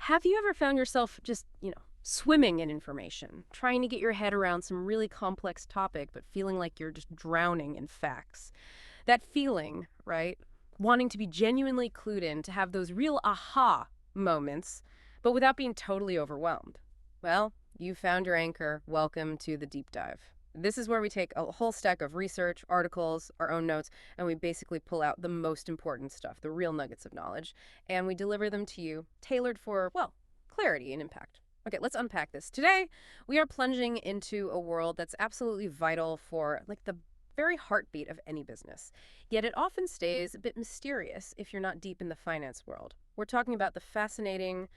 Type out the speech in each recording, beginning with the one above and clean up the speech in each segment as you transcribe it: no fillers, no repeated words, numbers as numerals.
Have you ever found yourself just, swimming in information, trying to get your head around some really complex topic, but feeling like you're just drowning in facts? That feeling, right? Wanting to be genuinely clued in, to have those real aha moments, but without being totally overwhelmed. Well, you found your anchor. Welcome to the deep dive. This is where we take a whole stack of research, articles, our own notes, and we basically pull out the most important stuff, the real nuggets of knowledge, and we deliver them to you, tailored for, well, clarity and impact. Okay, let's unpack this. Today, we are plunging into a world that's absolutely vital for, like, the very heartbeat of any business. Yet it often stays a bit mysterious if you're not deep in the finance world. We're talking about the fascinating,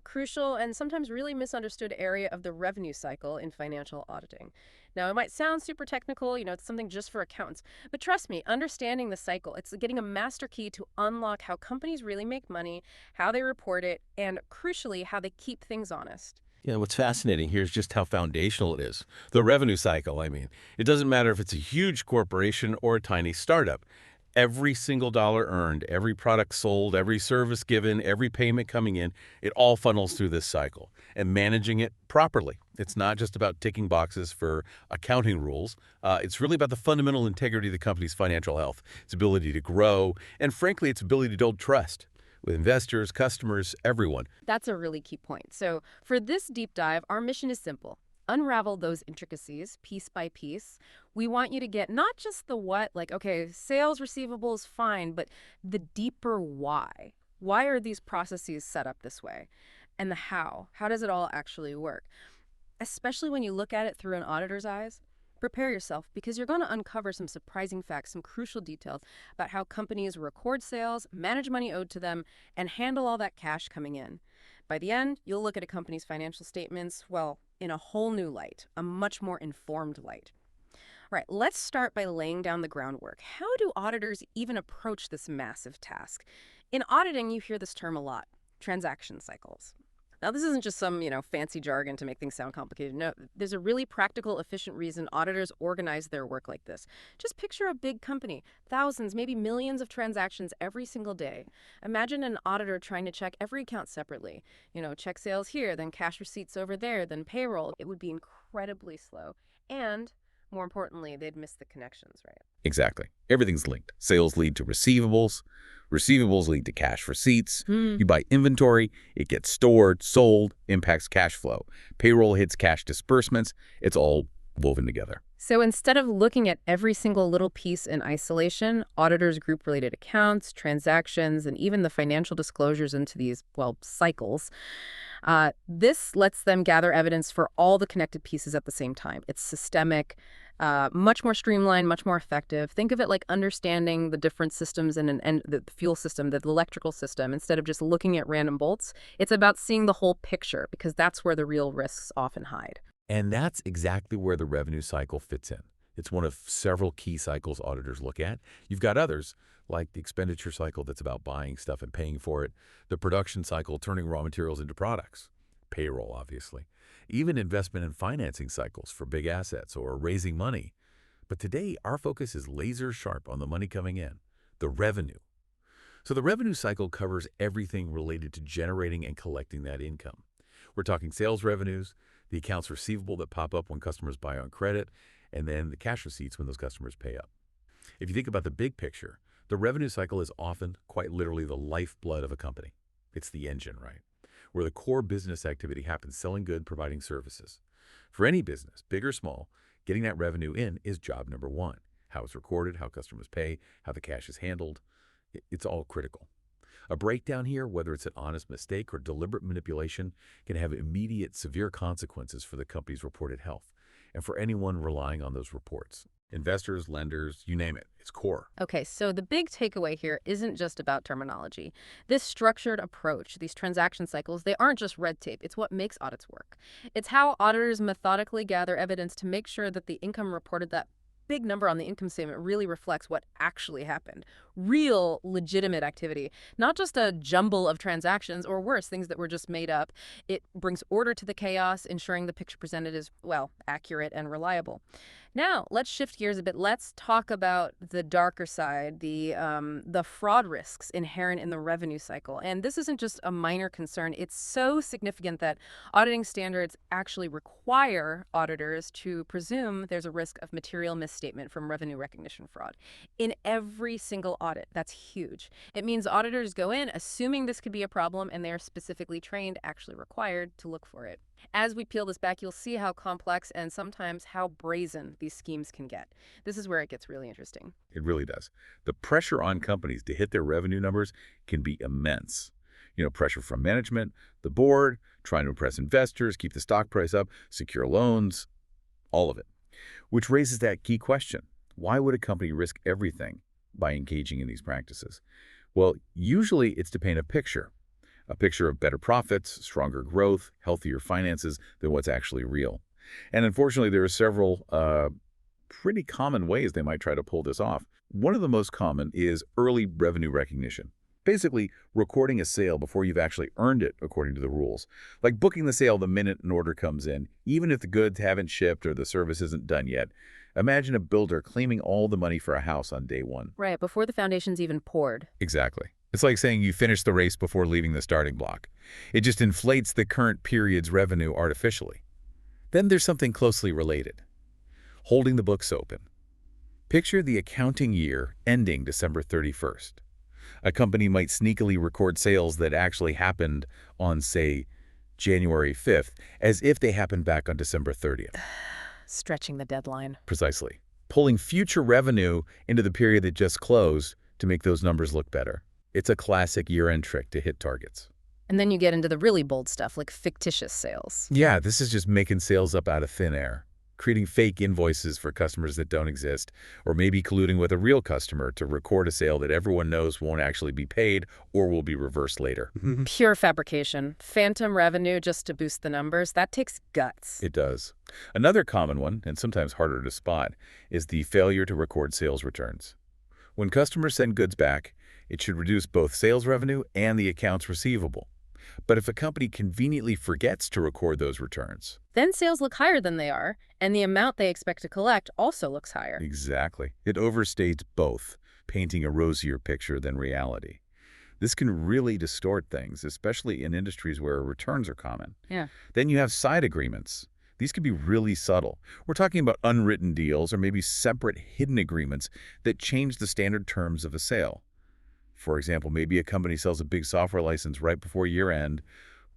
crucial, and sometimes really misunderstood area of the revenue cycle in financial auditing. Now, it might sound super technical, it's something just for accountants, but trust me, understanding the cycle, it's getting a master key to unlock how companies really make money, how they report it, and crucially, how they keep things honest. Yeah, what's fascinating here is just how foundational it is. The revenue cycle, I mean. It doesn't matter if it's a huge corporation or a tiny startup. Every single dollar earned, every product sold, every service given, every payment coming in, it all funnels through this cycle and managing it properly. It's not just about ticking boxes for accounting rules. It's really about the fundamental integrity of the company's financial health, its ability to grow, and frankly, its ability to build trust with investors, customers, everyone. That's a really key point. So, for this deep dive, our mission is simple: unravel those intricacies piece by piece. We want you to get not just the what, like, okay, sales receivables, fine, but the deeper why. Why are these processes set up this way? And the how. How does it all actually work? Especially when you look at it through an auditor's eyes. Prepare yourself because you're going to uncover some surprising facts, some crucial details about how companies record sales, manage money owed to them, and handle all that cash coming in. By the end, you'll look at a company's financial statements, well, in a whole new light, a much more informed light. All right, let's start by laying down the groundwork. How do auditors even approach this massive task? In auditing, you hear this term a lot: transaction cycles. Now, this isn't just some, fancy jargon to make things sound complicated. No, there's a really practical, efficient reason auditors organize their work like this. Just picture a big company, thousands, maybe millions of transactions every single day. Imagine an auditor trying to check every account separately. Check sales here, then cash receipts over there, then payroll. It would be incredibly slow. And more importantly, they'd miss the connections, right? Exactly. Everything's linked. Sales lead to receivables. Receivables lead to cash receipts. Hmm. You buy inventory, it gets stored, sold, impacts cash flow. Payroll hits cash disbursements. It's all woven together. So instead of looking at every single little piece in isolation, auditors group related accounts, transactions, and even the financial disclosures into these, well, cycles. This lets them gather evidence for all the connected pieces at the same time. It's systemic, much more streamlined, much more effective. Think of it like understanding the different systems and the fuel system, the electrical system, instead of just looking at random bolts. It's about seeing the whole picture because that's where the real risks often hide. And that's exactly where the revenue cycle fits in. It's one of several key cycles auditors look at. You've got others, like the expenditure cycle that's about buying stuff and paying for it, the production cycle, turning raw materials into products, payroll, obviously, even investment and financing cycles for big assets or raising money. But today, our focus is laser sharp on the money coming in, the revenue. So the revenue cycle covers everything related to generating and collecting that income. We're talking sales revenues, the accounts receivable that pop up when customers buy on credit, and then the cash receipts when those customers pay up. If you think about the big picture, the revenue cycle is often, quite literally, the lifeblood of a company. It's the engine, right? Where the core business activity happens, selling goods, providing services. For any business, big or small, getting that revenue in is job number one. How it's recorded, how customers pay, how the cash is handled, it's all critical. A breakdown here, whether it's an honest mistake or deliberate manipulation, can have immediate severe consequences for the company's reported health and for anyone relying on those reports. Investors, lenders, you name it, it's core. Okay, so the big takeaway here isn't just about terminology. This structured approach, these transaction cycles, they aren't just red tape. It's what makes audits work. It's how auditors methodically gather evidence to make sure that the income reported, that big number on the income statement, really reflects what actually happened, real, legitimate activity, not just a jumble of transactions or worse, things that were just made up. It brings order to the chaos, ensuring the picture presented is, well, accurate and reliable. Now, let's shift gears a bit. Let's talk about the darker side, the fraud risks inherent in the revenue cycle. And this isn't just a minor concern. It's so significant that auditing standards actually require auditors to presume there's a risk of material misstatement from revenue recognition fraud in every single audit. That's huge. It means auditors go in assuming this could be a problem, and they're specifically trained, actually required, to look for it. As we peel this back, you'll see how complex and sometimes how brazen these schemes can get. This is where it gets really interesting. It really does. The pressure on companies to hit their revenue numbers can be immense. Pressure from management, the board, trying to impress investors, keep the stock price up, secure loans, all of it. Which raises that key question. Why would a company risk everything by engaging in these practices? Well, usually it's to paint a picture of better profits, stronger growth, healthier finances than what's actually real. And unfortunately, there are several pretty common ways they might try to pull this off. One of the most common is early revenue recognition. Basically, recording a sale before you've actually earned it according to the rules. Like booking the sale the minute an order comes in, even if the goods haven't shipped or the service isn't done yet. Imagine a builder claiming all the money for a house on day one. Right, before the foundation's even poured. Exactly. It's like saying you finished the race before leaving the starting block. It just inflates the current period's revenue artificially. Then there's something closely related. Holding the books open. Picture the accounting year ending December 31st. A company might sneakily record sales that actually happened on, say, January 5th, as if they happened back on December 30th. Stretching the deadline. Precisely. Pulling future revenue into the period that just closed to make those numbers look better. It's a classic year-end trick to hit targets. And then you get into the really bold stuff, like fictitious sales. Yeah, this is just making sales up out of thin air. Creating fake invoices for customers that don't exist, or maybe colluding with a real customer to record a sale that everyone knows won't actually be paid or will be reversed later. Pure fabrication. Phantom revenue just to boost the numbers. That takes guts. It does. Another common one, and sometimes harder to spot, is the failure to record sales returns. When customers send goods back, it should reduce both sales revenue and the accounts receivable. But if a company conveniently forgets to record those returns, then sales look higher than they are, and the amount they expect to collect also looks higher. Exactly. It overstates both, painting a rosier picture than reality. This can really distort things, especially in industries where returns are common. Yeah. Then you have side agreements. These can be really subtle. We're talking about unwritten deals or maybe separate hidden agreements that change the standard terms of a sale. For example, maybe a company sells a big software license right before year-end,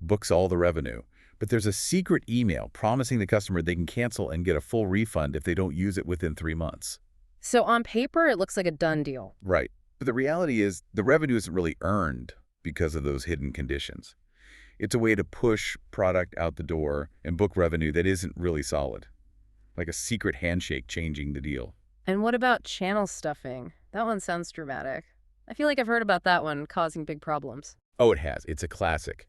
books all the revenue, but there's a secret email promising the customer they can cancel and get a full refund if they don't use it within 3 months. So on paper, it looks like a done deal. Right. But the reality is the revenue isn't really earned because of those hidden conditions. It's a way to push product out the door and book revenue that isn't really solid, like a secret handshake changing the deal. And what about channel stuffing? That one sounds dramatic. I feel like I've heard about that one causing big problems. Oh, it has. It's a classic.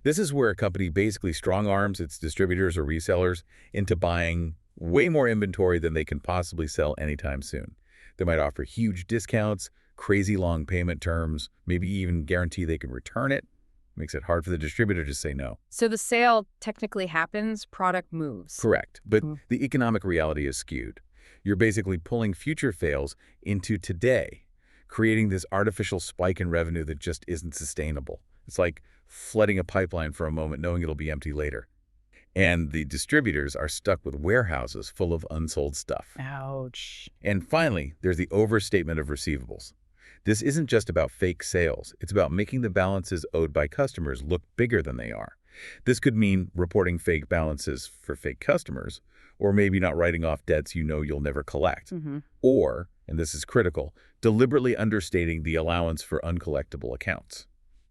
This is where a company basically strong-arms its distributors or resellers into buying way more inventory than they can possibly sell anytime soon. They might offer huge discounts, crazy long payment terms, maybe even guarantee they can return it. Makes it hard for the distributor to say no. So the sale technically happens, product moves. Correct. But the economic reality is skewed. You're basically pulling future sales into today, creating this artificial spike in revenue that just isn't sustainable. It's like flooding a pipeline for a moment, knowing it'll be empty later. And the distributors are stuck with warehouses full of unsold stuff. Ouch. And finally, there's the overstatement of receivables. This isn't just about fake sales. It's about making the balances owed by customers look bigger than they are. This could mean reporting fake balances for fake customers, or maybe not writing off debts you know you'll never collect. Or, and this is critical, deliberately understating the allowance for uncollectible accounts.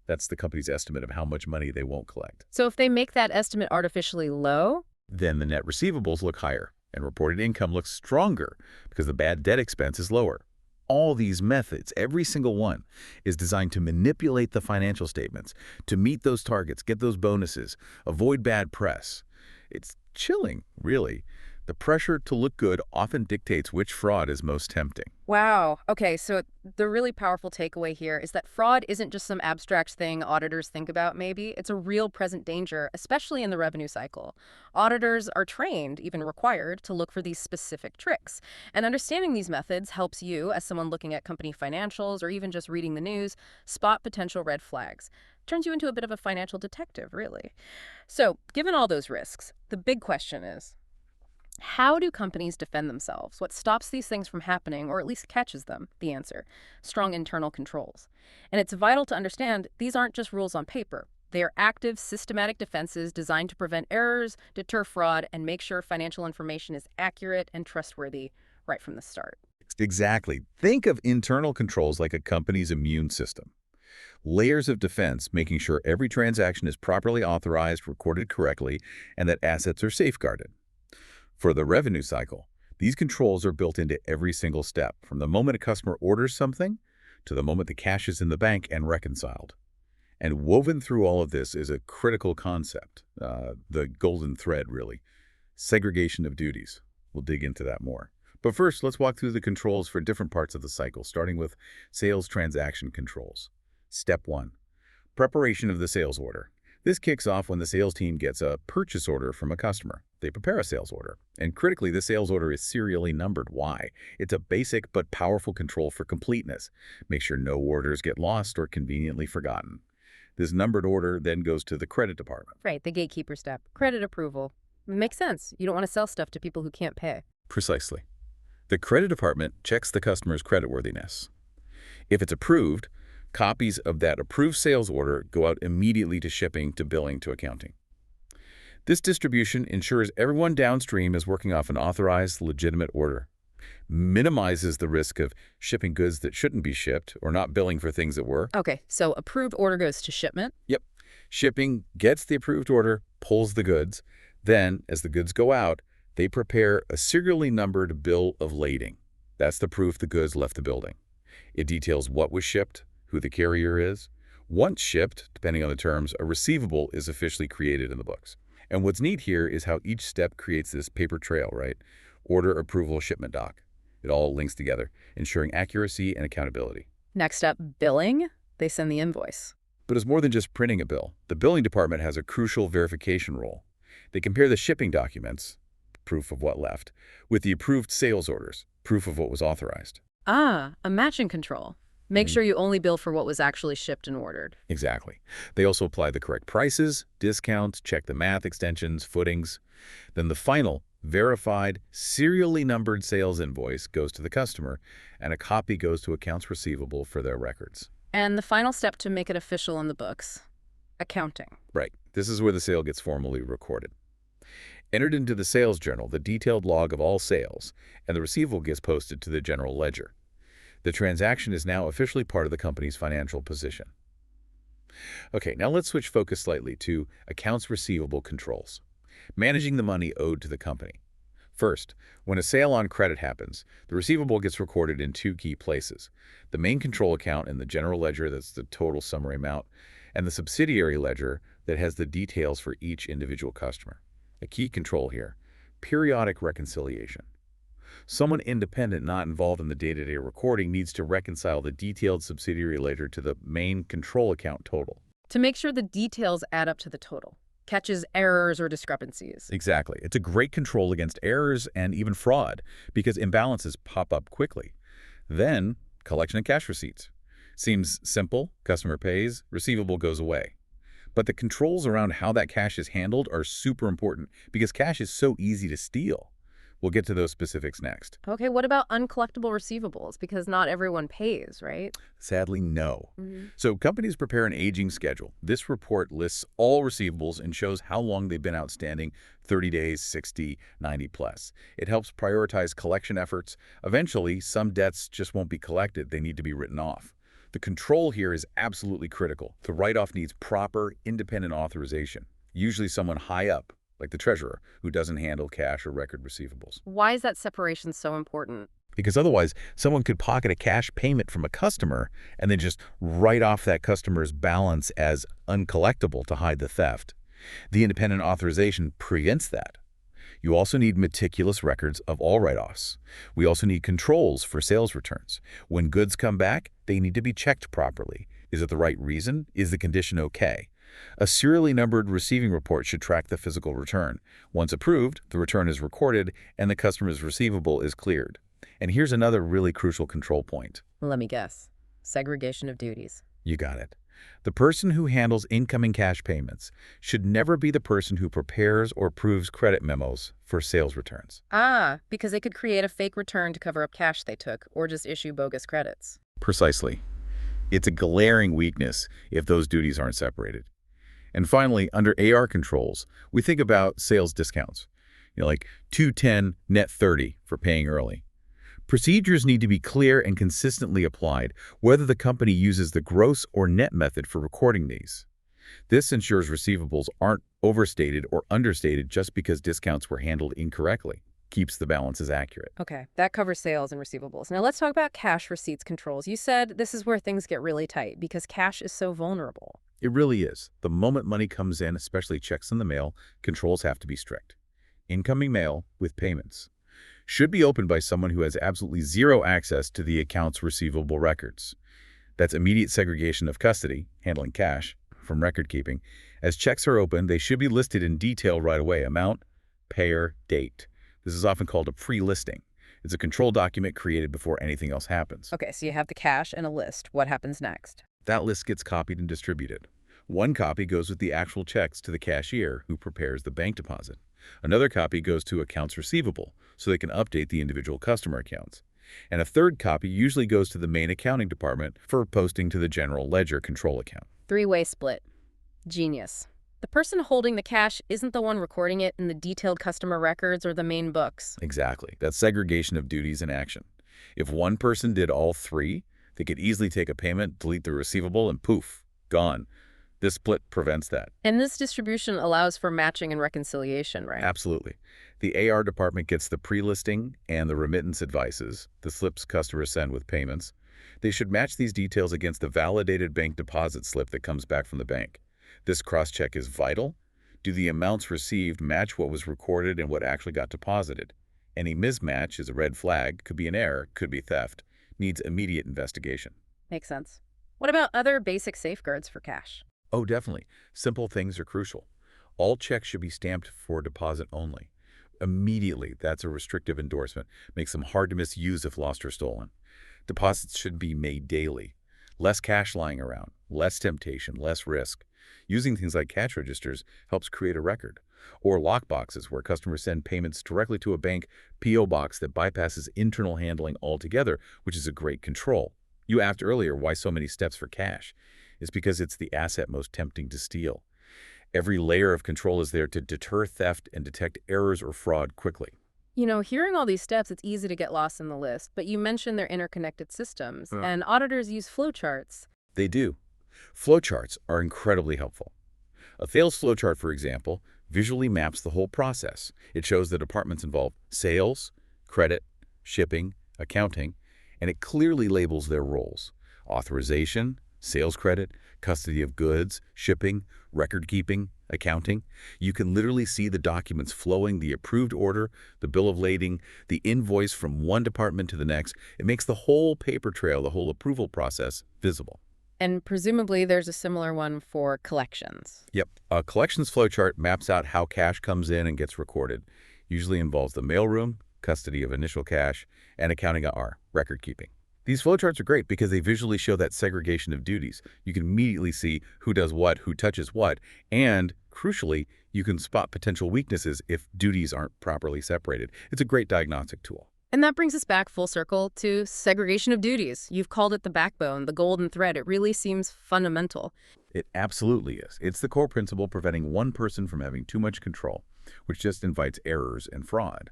That's the company's estimate of how much money they won't collect. So if they make that estimate artificially low, then the net receivables look higher, and reported income looks stronger because the bad debt expense is lower. All these methods, every single one, is designed to manipulate the financial statements, to meet those targets, get those bonuses, avoid bad press. It's chilling, really. The pressure to look good often dictates which fraud is most tempting. Wow. Okay, so the really powerful takeaway here is that fraud isn't just some abstract thing auditors think about, maybe. It's a real present danger, especially in the revenue cycle. Auditors are trained, even required, to look for these specific tricks. And understanding these methods helps you, as someone looking at company financials or even just reading the news, spot potential red flags. Turns you into a bit of a financial detective, really. So, given all those risks, the big question is, how do companies defend themselves? What stops these things from happening, or at least catches them? The answer: strong internal controls. And it's vital to understand these aren't just rules on paper. They are active, systematic defenses designed to prevent errors, deter fraud, and make sure financial information is accurate and trustworthy right from the start. Exactly. Think of internal controls like a company's immune system. Layers of defense, making sure every transaction is properly authorized, recorded correctly, and that assets are safeguarded. For the revenue cycle, these controls are built into every single step, from the moment a customer orders something to the moment the cash is in the bank and reconciled. And woven through all of this is a critical concept, the golden thread, really: segregation of duties. We'll dig into that more. But first, let's walk through the controls for different parts of the cycle, starting with sales transaction controls. Step 1. Preparation of the sales order. This kicks off when the sales team gets a purchase order from a customer. They prepare a sales order. And critically, the sales order is serially numbered. Why? It's a basic but powerful control for completeness. Make sure no orders get lost or conveniently forgotten. This numbered order then goes to the credit department. Right, the gatekeeper step. Credit approval. Makes sense. You don't want to sell stuff to people who can't pay. Precisely. The credit department checks the customer's creditworthiness. If it's approved, copies of that approved sales order go out immediately to shipping, to billing, to accounting. This distribution ensures everyone downstream is working off an authorized, legitimate order, minimizes the risk of shipping goods that shouldn't be shipped or not billing for things that were. Okay, so approved order goes to shipment. Yep. Shipping gets the approved order, pulls the goods. Then, as the goods go out, they prepare a serially numbered bill of lading. That's the proof the goods left the building. It details what was shipped, who the carrier is. Once shipped, depending on the terms, a receivable is officially created in the books. And what's neat here is how each step creates this paper trail, right? Order, approval, shipment doc. It all links together, ensuring accuracy and accountability. Next up, billing. They send the invoice. But it's more than just printing a bill. The billing department has a crucial verification role. They compare the shipping documents, proof of what left, with the approved sales orders, proof of what was authorized. Ah, a matching control. Make sure you only bill for what was actually shipped and ordered. Exactly. They also apply the correct prices, discounts, check the math extensions, footings. Then the final, verified, serially numbered sales invoice goes to the customer, and a copy goes to accounts receivable for their records. And the final step to make it official in the books: accounting. Right. This is where the sale gets formally recorded. Entered into the sales journal, the detailed log of all sales, and the receivable gets posted to the general ledger. The transaction is now officially part of the company's financial position. Okay, now let's switch focus slightly to accounts receivable controls, managing the money owed to the company. First, when a sale on credit happens, the receivable gets recorded in two key places: the main control account in the general ledger, that's the total summary amount, and the subsidiary ledger that has the details for each individual customer. A key control here: periodic reconciliation. Someone independent not involved in the day-to-day recording needs to reconcile the detailed subsidiary ledger to the main control account total. To make sure the details add up to the total, catches errors or discrepancies. Exactly. It's a great control against errors and even fraud, because imbalances pop up quickly. Then, collection of cash receipts. Seems simple: customer pays, receivable goes away. But the controls around how that cash is handled are super important, because cash is so easy to steal. We'll get to those specifics next. Okay, what about uncollectible receivables? Because not everyone pays, right? Sadly, no. So companies prepare an aging schedule. This report lists all receivables and shows how long they've been outstanding: 30 days, 60, 90 plus. It helps prioritize collection efforts. Eventually, some debts just won't be collected. They need to be written off. The control here is absolutely critical. The write-off needs proper, independent authorization, usually someone high up, like the treasurer, who doesn't handle cash or record receivables. Why is that separation so important? Because otherwise, someone could pocket a cash payment from a customer and then just write off that customer's balance as uncollectible to hide the theft. The independent authorization prevents that. You also need meticulous records of all write-offs. We also need controls for sales returns. When goods come back, they need to be checked properly. Is it the right reason? Is the condition okay? A serially numbered receiving report should track the physical return. Once approved, the return is recorded and the customer's receivable is cleared. And here's another really crucial control point. Let me guess. Segregation of duties. You got it. The person who handles incoming cash payments should never be the person who prepares or approves credit memos for sales returns. Ah, because they could create a fake return to cover up cash they took, or just issue bogus credits. Precisely. It's a glaring weakness if those duties aren't separated. And finally, under AR controls, we think about sales discounts. Like 210 net 30 for paying early. Procedures need to be clear and consistently applied, whether the company uses the gross or net method for recording these. This ensures receivables aren't overstated or understated just because discounts were handled incorrectly. Keeps the balances accurate. Okay, that covers sales and receivables. Now let's talk about cash receipts controls. You said this is where things get really tight because cash is so vulnerable. It really is. The moment money comes in, especially checks in the mail, controls have to be strict. Incoming mail with payments should be opened by someone who has absolutely zero access to the account's receivable records. That's immediate segregation of custody, handling cash, from record keeping. As checks are opened, they should be listed in detail right away: amount, payer, date. This is often called a pre-listing. It's a control document created before anything else happens. Okay, so you have the cash and a list. What happens next? That list gets copied and distributed. One copy goes with the actual checks to the cashier who prepares the bank deposit. Another copy goes to accounts receivable so they can update the individual customer accounts. And a third copy usually goes to the main accounting department for posting to the general ledger control account. Three-way split. Genius. The person holding the cash isn't the one recording it in the detailed customer records or the main books. Exactly. That's segregation of duties in action. If one person did all three, they could easily take a payment, delete the receivable, and poof, gone. This split prevents that. And this distribution allows for matching and reconciliation, right? Absolutely. The AR department gets the pre-listing and the remittance advices, the slips customers send with payments. They should match these details against the validated bank deposit slip that comes back from the bank. This cross-check is vital. Do the amounts received match what was recorded and what actually got deposited? Any mismatch is a red flag, could be an error, could be theft, needs immediate investigation. Makes sense. What about other basic safeguards for cash? Oh, definitely. Simple things are crucial. All checks should be stamped for deposit only. Immediately, that's a restrictive endorsement. Makes them hard to misuse if lost or stolen. Deposits should be made daily. Less cash lying around, less temptation, less risk. Using things like cash registers helps create a record. Or lockboxes where customers send payments directly to a bank P.O. box that bypasses internal handling altogether, which is a great control. You asked earlier why so many steps for cash. It's because it's the asset most tempting to steal. Every layer of control is there to deter theft and detect errors or fraud quickly. You know, hearing all these steps, it's easy to get lost in the list, but you mentioned they're interconnected systems, and auditors use flowcharts. They do. Flowcharts are incredibly helpful. A sales flowchart, for example, visually maps the whole process. It shows the departments involved: sales, credit, shipping, accounting, and it clearly labels their roles: authorization, sales credit, custody of goods, shipping, record keeping, accounting. You can literally see the documents flowing, the approved order, the bill of lading, the invoice from one department to the next. It makes the whole paper trail, the whole approval process, visible. And presumably there's a similar one for collections. Yep. A collections flowchart maps out how cash comes in and gets recorded. Usually involves the mailroom, custody of initial cash, and accounting AR, record keeping. These flowcharts are great because they visually show that segregation of duties. You can immediately see who does what, who touches what, and, crucially, you can spot potential weaknesses if duties aren't properly separated. It's a great diagnostic tool. And that brings us back full circle to segregation of duties. You've called it the backbone, the golden thread. It really seems fundamental. It absolutely is. It's the core principle preventing one person from having too much control, which just invites errors and fraud.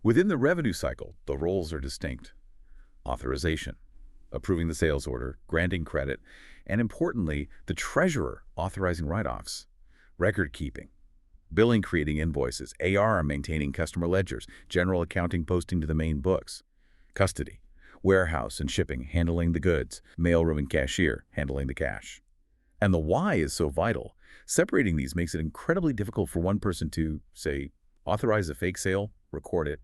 Within the revenue cycle, the roles are distinct. Authorization, approving the sales order, granting credit, and importantly, the treasurer authorizing write-offs, record keeping, billing, creating invoices, AR maintaining customer ledgers, general accounting posting to the main books, custody, warehouse and shipping handling the goods, mailroom and cashier handling the cash. And the why is so vital. Separating these makes it incredibly difficult for one person to, say, authorize a fake sale, record it,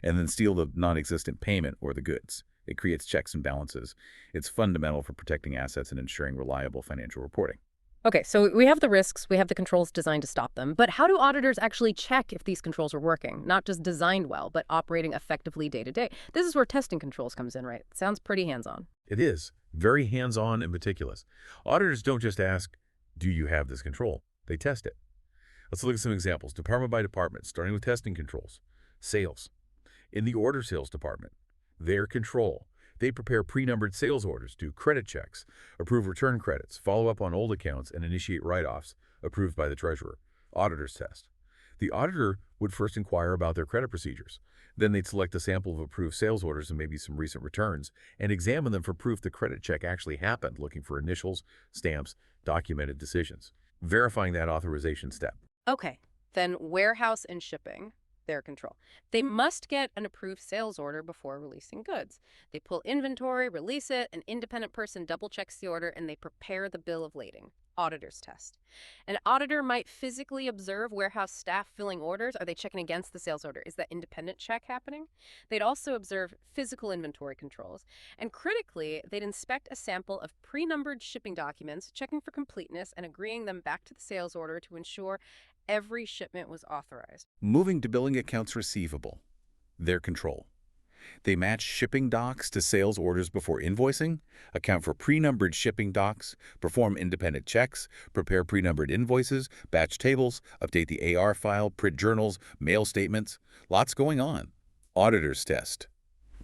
and then steal the non-existent payment or the goods. It creates checks and balances. It's fundamental for protecting assets and ensuring reliable financial reporting. Okay, so we have the risks, we have the controls designed to stop them, but how do auditors actually check if these controls are working? Not just designed well, but operating effectively day to day. This is where testing controls comes in, right? Sounds pretty hands-on. It is very hands-on and meticulous. Auditors don't just ask, do you have this control? They test it. Let's look at some examples, department by department, starting with testing controls. Sales. In the order sales department, their control. They prepare pre-numbered sales orders, do credit checks, approve return credits, follow up on old accounts, and initiate write-offs approved by the treasurer. Auditor's test. The auditor would first inquire about their credit procedures. Then they'd select a sample of approved sales orders and maybe some recent returns and examine them for proof the credit check actually happened, looking for initials, stamps, documented decisions. Verifying that authorization step. Okay, then warehouse and shipping, their control. They must get an approved sales order before releasing goods. They pull inventory, release it, an independent person double checks the order, and they prepare the bill of lading. Auditor's test. An auditor might physically observe warehouse staff filling orders. Are they checking against the sales order? Is that independent check happening? They'd also observe physical inventory controls. And critically, they'd inspect a sample of pre-numbered shipping documents, checking for completeness and agreeing them back to the sales order to ensure every shipment was authorized. Moving to billing accounts receivable. Their control. They match shipping docs to sales orders before invoicing, account for pre-numbered shipping docs, perform independent checks, prepare pre-numbered invoices, batch tables, update the AR file, print journals, mail statements. Lots going on. Auditor's test.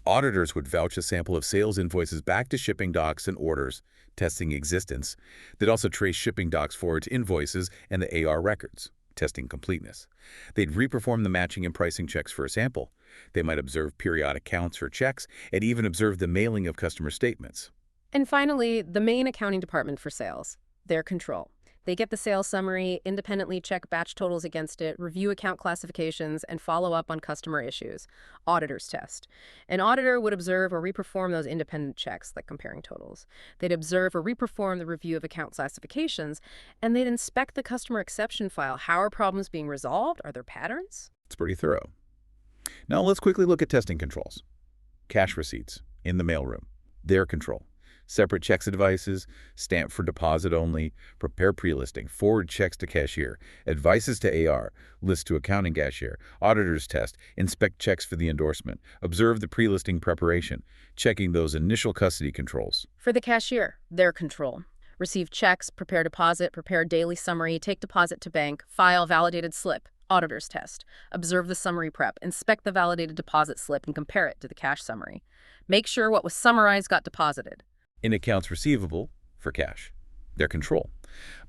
Auditors would vouch a sample of sales invoices back to shipping docs and orders, testing existence. They'd also trace shipping docs forward to invoices and the AR records, testing completeness. They'd reperform the matching and pricing checks for a sample. They might observe periodic counts or checks and even observe the mailing of customer statements. And finally, the main accounting department for sales, their control. They get the sales summary, independently check batch totals against it, review account classifications, and follow up on customer issues. Auditor's test. An auditor would observe or reperform those independent checks, like comparing totals. They'd observe or reperform the review of account classifications, and they'd inspect the customer exception file. How are problems being resolved? Are there patterns? It's pretty thorough. Now let's quickly look at testing controls. Cash receipts in the mailroom. Their control. Separate checks advices, stamp for deposit only, prepare pre-listing, forward checks to cashier, advices to AR, list to accounting cashier, auditor's test, inspect checks for the endorsement, observe the pre-listing preparation, checking those initial custody controls. For the cashier, their control. Receive checks, prepare deposit, prepare daily summary, take deposit to bank, file validated slip. Auditor's test. Observe the summary prep, inspect the validated deposit slip, and compare it to the cash summary. Make sure what was summarized got deposited. In accounts receivable, for cash. Their control.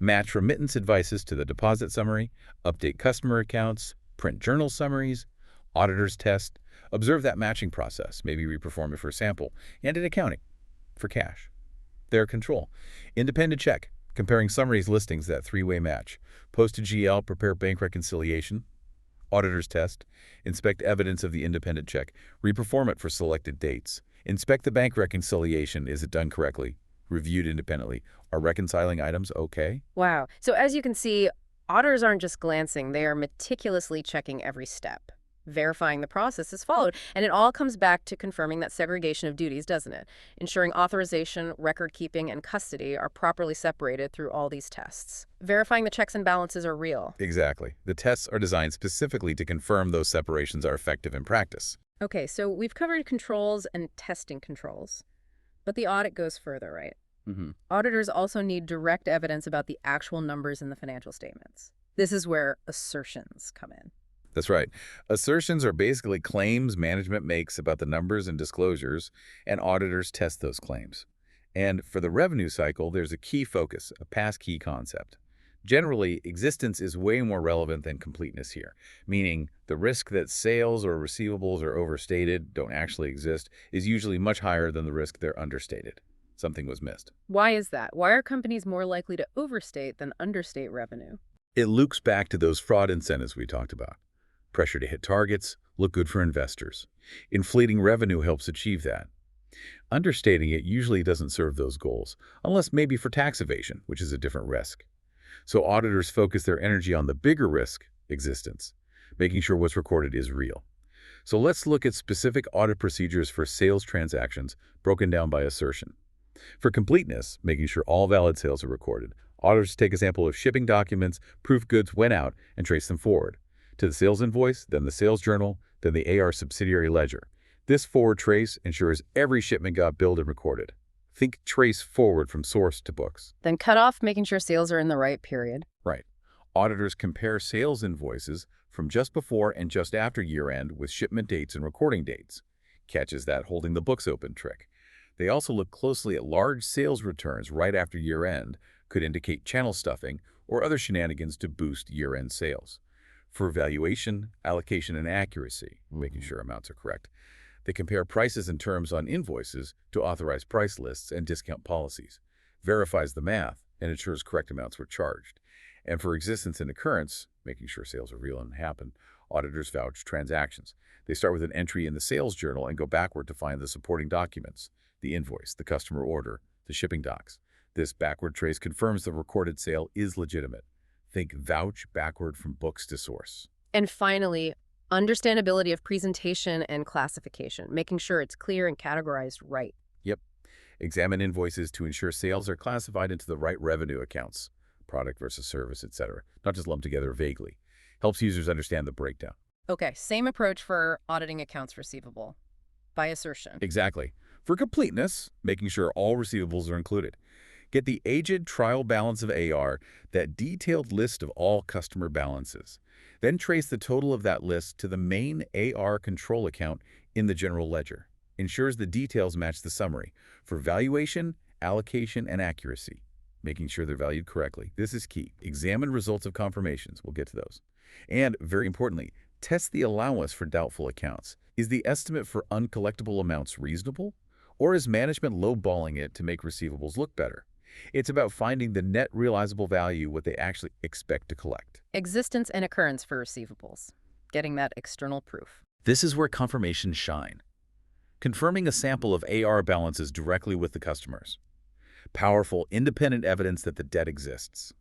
Match remittance advices to the deposit summary, update customer accounts, print journal summaries, auditor's test. Observe that matching process, maybe reperform it for a sample, and in accounting, for cash. Their control. Independent check. Comparing summaries listings, that three-way match. Post to GL, prepare bank reconciliation. Auditor's test. Inspect evidence of the independent check. Reperform it for selected dates. Inspect the bank reconciliation. Is it done correctly? Reviewed independently. Are reconciling items okay? Wow. So as you can see, auditors aren't just glancing. They are meticulously checking every step, verifying the process is followed. And it all comes back to confirming that segregation of duties, doesn't it? Ensuring authorization, record keeping, and custody are properly separated through all these tests. Verifying the checks and balances are real. Exactly. The tests are designed specifically to confirm those separations are effective in practice. Okay, so we've covered controls and testing controls, but the audit goes further, right? Auditors also need direct evidence about the actual numbers in the financial statements. This is where assertions come in. That's right. Assertions are basically claims management makes about the numbers and disclosures, and auditors test those claims. And for the revenue cycle, there's a key focus, a passkey concept. Generally, existence is way more relevant than completeness here, meaning the risk that sales or receivables are overstated, don't actually exist, is usually much higher than the risk they're understated. Something was missed. Why is that? Why are companies more likely to overstate than understate revenue? It loops back to those fraud incentives we talked about. Pressure to hit targets, look good for investors. Inflating revenue helps achieve that. Understating it usually doesn't serve those goals, unless maybe for tax evasion, which is a different risk. So auditors focus their energy on the bigger risk, existence. making sure what's recorded is real. So let's look at specific audit procedures for sales transactions broken down by assertion. For completeness, making sure all valid sales are recorded, auditors take a sample of shipping documents, proof goods went out, and trace them forward to the sales invoice, then the sales journal, then the AR subsidiary ledger. This forward trace ensures every shipment got billed and recorded. Think trace forward from source to books. Then cut off, making sure sales are in the right period. Right. Auditors compare sales invoices from just before and just after year-end with shipment dates and recording dates. Catches that holding the books open trick. They also look closely at large sales returns right after year-end, could indicate channel stuffing or other shenanigans to boost year-end sales. For valuation, allocation, and accuracy, making sure amounts are correct, they compare prices and terms on invoices to authorized price lists and discount policies, verifies the math, and ensures correct amounts were charged. And for existence and occurrence, making sure sales are real and happen, auditors vouch transactions. They start with an entry in the sales journal and go backward to find the supporting documents, the invoice, the customer order, the shipping docs. This backward trace confirms the recorded sale is legitimate. Think vouch backward from books to source. And finally, understandability of presentation and classification, making sure it's clear and categorized right. Yep. Examine invoices to ensure sales are classified into the right revenue accounts, product versus service, etc., not just lumped together vaguely. Helps users understand the breakdown. Okay, same approach for auditing accounts receivable, by assertion. Exactly. For completeness, making sure all receivables are included. Get the aged trial balance of AR, that detailed list of all customer balances. Then trace the total of that list to the main AR control account in the general ledger. Ensures the details match the summary for valuation, allocation, and accuracy, making sure they're valued correctly. This is key. Examine results of confirmations. We'll get to those. And very importantly, test the allowance for doubtful accounts. Is the estimate for uncollectible amounts reasonable? Or is management lowballing it to make receivables look better? It's about finding the net realizable value, what they actually expect to collect. Existence and occurrence for receivables, getting that external proof. This is where confirmations shine. Confirming a sample of AR balances directly with the customers. Powerful, independent evidence that the debt exists.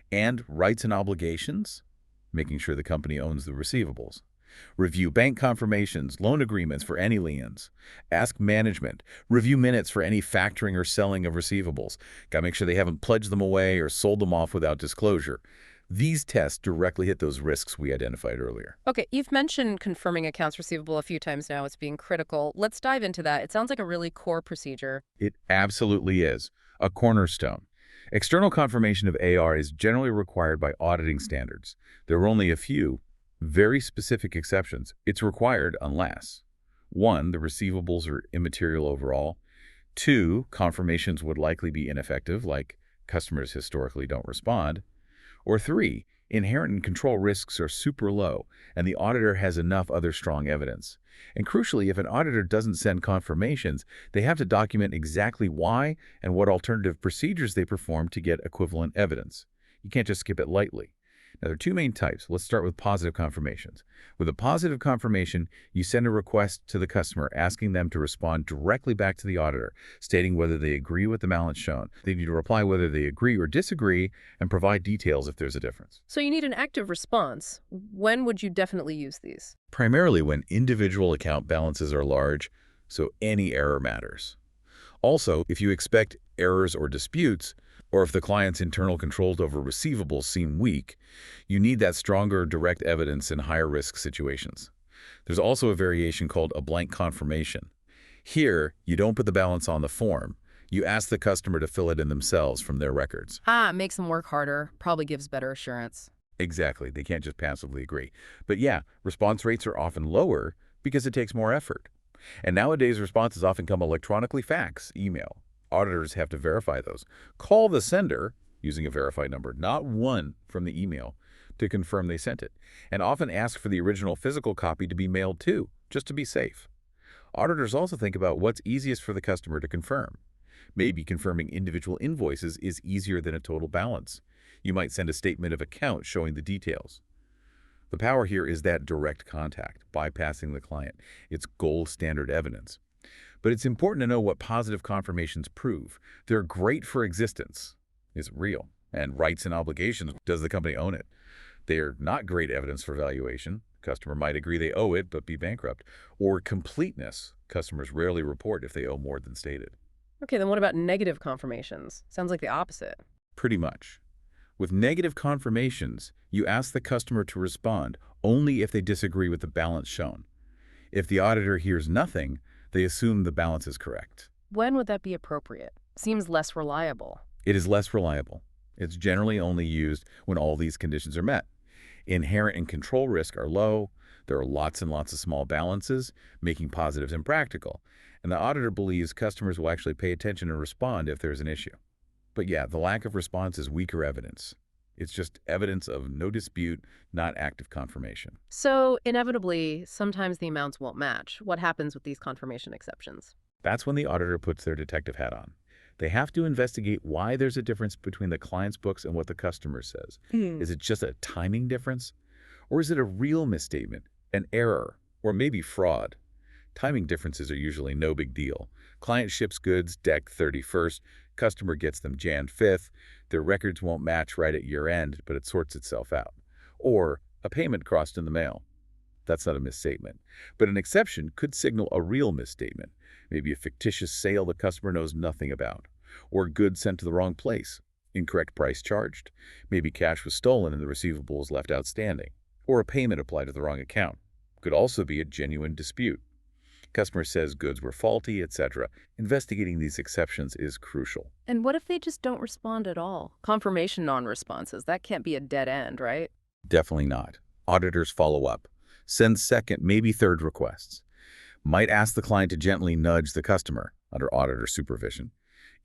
And rights and obligations, making sure the company owns the receivables. Review bank confirmations, loan agreements for any liens. Ask management. Review minutes for any factoring or selling of receivables. Got to make sure they haven't pledged them away or sold them off without disclosure. These tests directly hit those risks we identified earlier. Okay, you've mentioned confirming accounts receivable a few times now as being critical. Let's dive into that. It sounds like a really core procedure. It absolutely is. A cornerstone. External confirmation of AR is generally required by auditing standards. There are only a few very specific exceptions. It's required unless 1. The receivables are immaterial overall. 2. Confirmations would likely be ineffective, like customers historically don't respond. Or 3. Inherent and control risks are super low, and the auditor has enough other strong evidence. And crucially, if an auditor doesn't send confirmations, they have to document exactly why and what alternative procedures they perform to get equivalent evidence. You can't just skip it lightly. Now, there are two main types. Let's start with positive confirmations. With a positive confirmation, you send a request to the customer asking them to respond directly back to the auditor, stating whether they agree with the balance shown. They need to reply whether they agree or disagree and provide details if there's a difference. So you need an active response. When would you definitely use these? Primarily when individual account balances are large, so any error matters. Also, if you expect errors or disputes, or if the client's internal controls over receivables seem weak, you need that stronger direct evidence in higher risk situations. There's also a variation called a blank confirmation. Here, you don't put the balance on the form. You ask the customer to fill it in themselves from their records. Makes them work harder, probably gives better assurance. Exactly. They can't just passively agree. But yeah, response rates are often lower because it takes more effort. And nowadays, responses often come electronically, fax, email. Auditors have to verify those. Call the sender using a verified number, not one from the email, to confirm they sent it. And often ask for the original physical copy to be mailed too, just to be safe. Auditors also think about what's easiest for the customer to confirm. Maybe confirming individual invoices is easier than a total balance. You might send a statement of account showing the details. The power here is that direct contact, bypassing the client. It's gold standard evidence. But it's important to know what positive confirmations prove. They're great for existence. Is it real? And rights and obligations, does the company own it? They're not great evidence for valuation. Customer might agree they owe it but be bankrupt. Or completeness. Customers rarely report if they owe more than stated. Okay, then what about negative confirmations? Sounds like the opposite. Pretty much. With negative confirmations, you ask the customer to respond only if they disagree with the balance shown. If the auditor hears nothing, they assume the balance is correct. When would that be appropriate? Seems less reliable. It is less reliable. It's generally only used when all these conditions are met. Inherent and control risk are low. There are lots and lots of small balances, making positives impractical. And the auditor believes customers will actually pay attention and respond if there's an issue. But yeah, the lack of response is weaker evidence. It's just evidence of no dispute, not active confirmation. So, inevitably, sometimes the amounts won't match. What happens with these confirmation exceptions? That's when the auditor puts their detective hat on. They have to investigate why there's a difference between the client's books and what the customer says. Is it just a timing difference? Or is it a real misstatement, an error, or maybe fraud? Timing differences are usually no big deal. Client ships goods Dec 31st, customer gets them Jan 5th, their records won't match right at year end, but it sorts itself out. Or a payment crossed in the mail. That's not a misstatement. But an exception could signal a real misstatement, maybe a fictitious sale the customer knows nothing about, or goods sent to the wrong place, incorrect price charged, maybe cash was stolen and the receivable was left outstanding, or a payment applied to the wrong account. Could also be a genuine dispute. Customer says goods were faulty, etc. Investigating these exceptions is crucial. And what if they just don't respond at all? Confirmation non-responses. That can't be a dead end, right? Definitely not. Auditors follow up. Send second, maybe third requests. Might ask the client to gently nudge the customer under auditor supervision.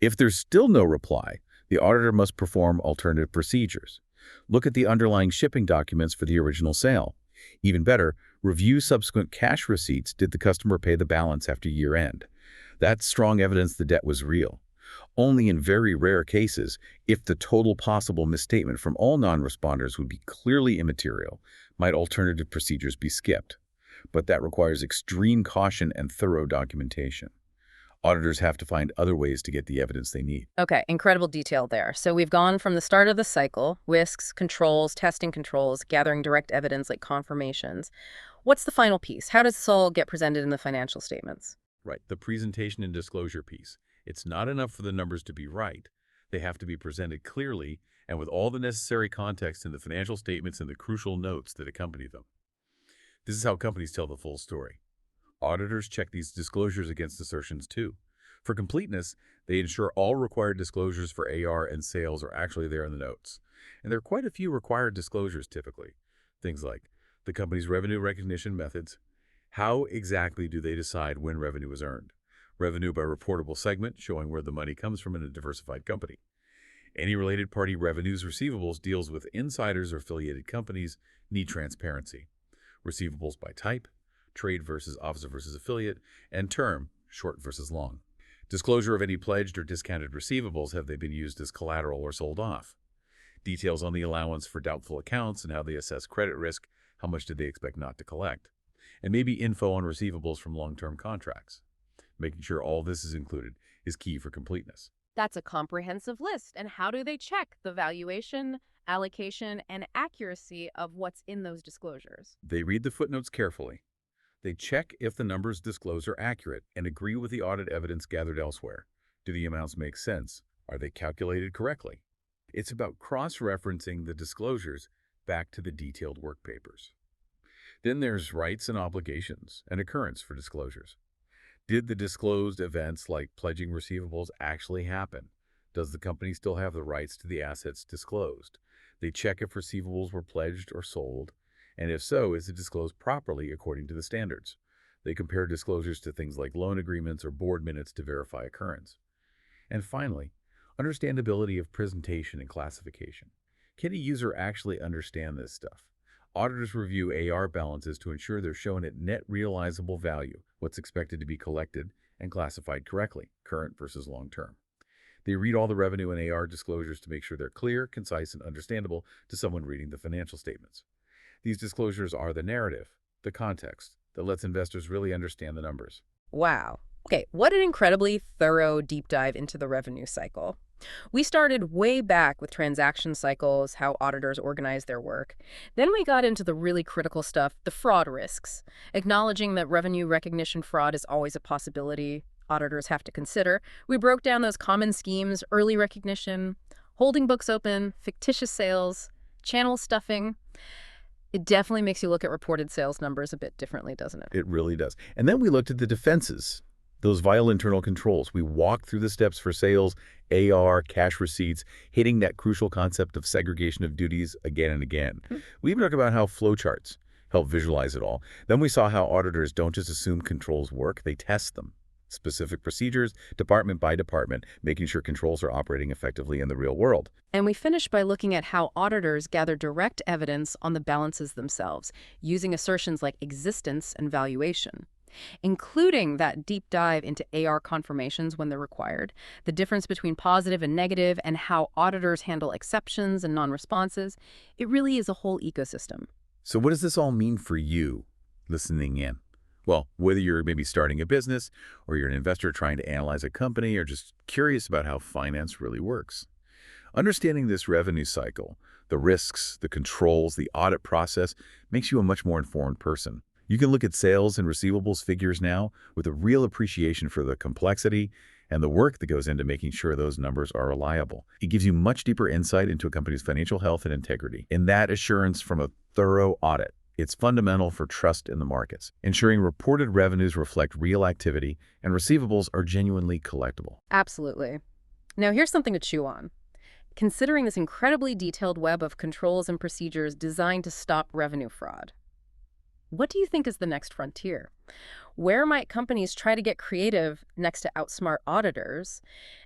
If there's still no reply, the auditor must perform alternative procedures. Look at the underlying shipping documents for the original sale. Even better, review subsequent cash receipts. Did the customer pay the balance after year end? That's strong evidence the debt was real. Only in very rare cases, if the total possible misstatement from all non-responders would be clearly immaterial, might alternative procedures be skipped. But that requires extreme caution and thorough documentation. Auditors have to find other ways to get the evidence they need. Okay, incredible detail there. So we've gone from the start of the cycle, risks, controls, testing controls, gathering direct evidence like confirmations. What's the final piece? How does this all get presented in the financial statements? Right, the presentation and disclosure piece. It's not enough for the numbers to be right. They have to be presented clearly and with all the necessary context in the financial statements and the crucial notes that accompany them. This is how companies tell the full story. Auditors check these disclosures against assertions too. For completeness, they ensure all required disclosures for AR and sales are actually there in the notes. And there are quite a few required disclosures typically. Things like the company's revenue recognition methods. How exactly do they decide when revenue is earned? Revenue by reportable segment, showing where the money comes from in a diversified company. Any related party revenues receivables deals with insiders or affiliated companies need transparency. Receivables by type, trade versus officer versus affiliate, and term, short versus long. Disclosure of any pledged or discounted receivables, have they been used as collateral or sold off? Details on the allowance for doubtful accounts and how they assess credit risk, how much did they expect not to collect? And maybe info on receivables from long-term contracts. Making sure all this is included is key for completeness. That's a comprehensive list. And how do they check the valuation, allocation, and accuracy of what's in those disclosures? They read the footnotes carefully. They check if the numbers disclosed are accurate and agree with the audit evidence gathered elsewhere. Do the amounts make sense? Are they calculated correctly? It's about cross-referencing the disclosures back to the detailed work papers. Then there's rights and obligations and occurrence for disclosures. Did the disclosed events like pledging receivables actually happen? Does the company still have the rights to the assets disclosed? They check if receivables were pledged or sold, and if so, is it disclosed properly according to the standards? They compare disclosures to things like loan agreements or board minutes to verify occurrence. And finally, understandability of presentation and classification. Can a user actually understand this stuff? Auditors review AR balances to ensure they're shown at net realizable value, what's expected to be collected and classified correctly, current versus long-term. They read all the revenue and AR disclosures to make sure they're clear, concise, and understandable to someone reading the financial statements. These disclosures are the narrative, the context, that lets investors really understand the numbers. Wow. Okay, what an incredibly thorough deep dive into the revenue cycle. We started way back with transaction cycles, how auditors organize their work. Then we got into the really critical stuff, the fraud risks, acknowledging that revenue recognition fraud is always a possibility auditors have to consider. We broke down those common schemes, early recognition, holding books open, fictitious sales, channel stuffing. It definitely makes you look at reported sales numbers a bit differently, doesn't it? It really does. And then we looked at the defenses, those vital internal controls. We walked through the steps for sales, AR, cash receipts, hitting that crucial concept of segregation of duties again and again. We even talked about how flowcharts help visualize it all. Then we saw how auditors don't just assume controls work, they test them. Specific procedures, department by department, making sure controls are operating effectively in the real world. And we finished by looking at how auditors gather direct evidence on the balances themselves, using assertions like existence and valuation, including that deep dive into AR confirmations when they're required, the difference between positive and negative, and how auditors handle exceptions and non-responses. It really is a whole ecosystem. So what does this all mean for you listening in? Well, whether you're maybe starting a business or you're an investor trying to analyze a company or just curious about how finance really works, understanding this revenue cycle, the risks, the controls, the audit process makes you a much more informed person. You can look at sales and receivables figures now with a real appreciation for the complexity and the work that goes into making sure those numbers are reliable. It gives you much deeper insight into a company's financial health and integrity. And that assurance from a thorough audit, it's fundamental for trust in the markets, ensuring reported revenues reflect real activity and receivables are genuinely collectible. Absolutely. Now here's something to chew on. Considering this incredibly detailed web of controls and procedures designed to stop revenue fraud, what do you think is the next frontier? Where might companies try to get creative next to outsmart auditors?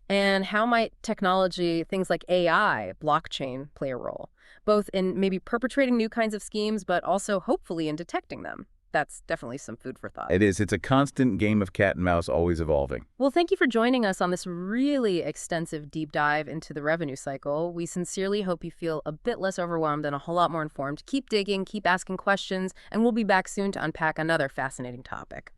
And how might technology, things like AI, blockchain, play a role? Both in maybe perpetrating new kinds of schemes, but also hopefully in detecting them. That's definitely some food for thought. It is. It's a constant game of cat and mouse, always evolving. Well, thank you for joining us on this really extensive deep dive into the revenue cycle. We sincerely hope you feel a bit less overwhelmed and a whole lot more informed. Keep digging, keep asking questions, and we'll be back soon to unpack another fascinating topic.